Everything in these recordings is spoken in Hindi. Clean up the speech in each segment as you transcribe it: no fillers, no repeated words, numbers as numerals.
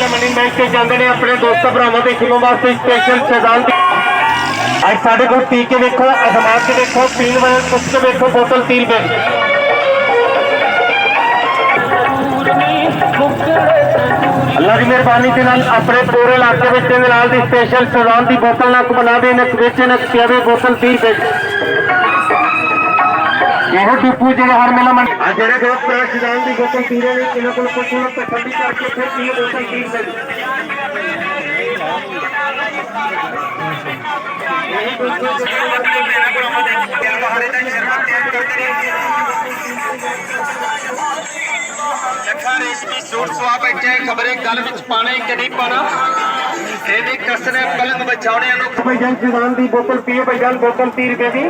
मनी बैंक से जाते हैं अपने दोस्तों भरावां के खिलों वास्ते स्पेशल शहजाद अज साढ़े को पी के देखो, अजमा के देखो, पीने वाले कुछ के देखो, बोतल 3 रुपए। अल्लाह की मेहरबानी के नाल अपने पूरे इलाके में की स्पेशल शहजाद की बोतल नक बना दे, नक बेचे, नक पियावे, बोतल 30 रुपए। यह डिपू जो हर मेला मन जेडे दोस्त शहजाद की बोतल पी रहे हैं, इन्होंने को कुछ तसल्ली करके फिर पी बोतल 30 रुपए। रेशमी सूट सवा बैठे खबरें गल विच पाना कि नहीं पाना कसने पलंग बचाने भाईजान शहजाद की बोतल पिए भाईजान, बोतल 30 रुपए की।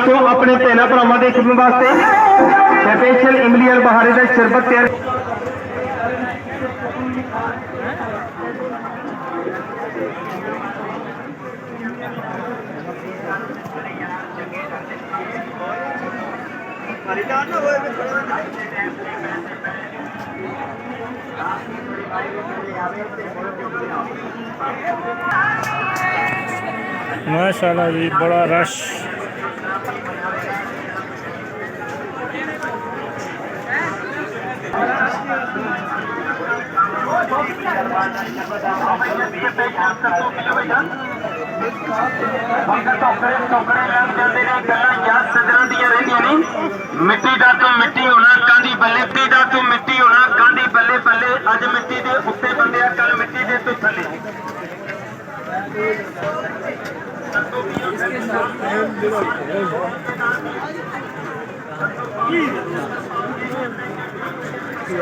तो अपने भैन भरावां के खिदमत वास्ते स्पेशल इमली और बहारे का शरबत तैयार माशाल्लाह जी, बड़ा रश। मिट्टी का तो मिट्टी होना कांधी बल्ले, मिट्टी का तो मिट्टी होना कांधी बल्ले बल्ले। अज मिट्टी के उत्ते बंदे, कल मिट्टी के तो थले। टाइम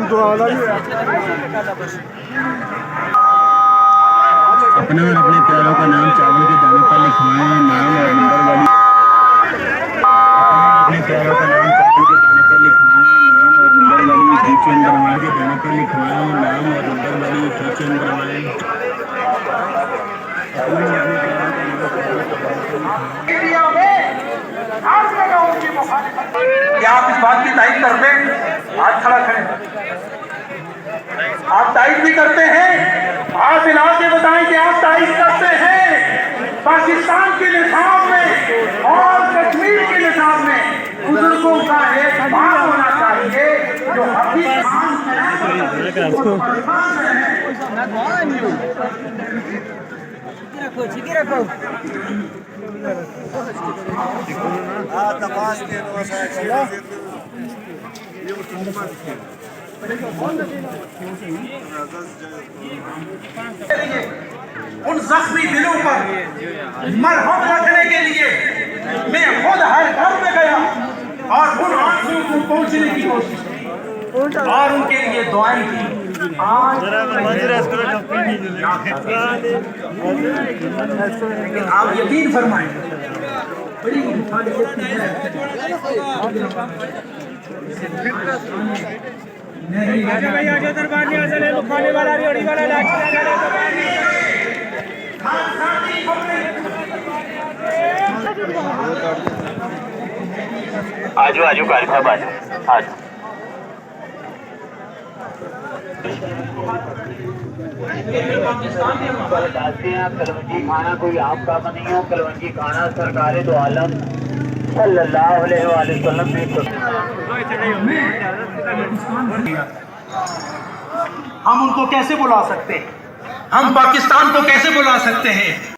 तो आला भी है। अपने और अपने प्यारों का नाम चावल के दाने पर लिखवाएं, नाम और नंबर वाली अपने प्यारों का नाम चावल के दाने पर लिखवाएं, नाम और नंबर वाली कीचेन बनवा के दाने पर लिखवाएं, नाम और नंबर वाली कीचेन बनवाएं। क्या आप इस बात की तारीफ करते हैं? हाथ खड़ा करें। आप तारीफ भी करते हैं? आप मिला के बताएं कि आप तारीफ करते हैं। पाकिस्तान के निज़ाम में और कश्मीर के निज़ाम में बुजुर्गों का एक भाग होना चाहिए जो उन जख्मी दिलों पर मरहम रखने के लिए मैं खुद हर घर में गया और उन आंसुओं को पहुंचने की कोशिश की और उनके लिए दुआएं की। आज आप यकीन फरमाएं, बड़ी आजा दरबार में आजा ले लो खाने वाला रेड़ी वाला लाठी आजो आजो कारी साहब आजो आज बताते हैं कलवंजी खाना कोई आपका नहीं हो, कलवंजी खाना सरकार दो आलम सल्लल्लाहु अलैहि वसल्लम ने। हम उनको कैसे बुला सकते हैं? हम पाकिस्तान को कैसे बुला सकते हैं?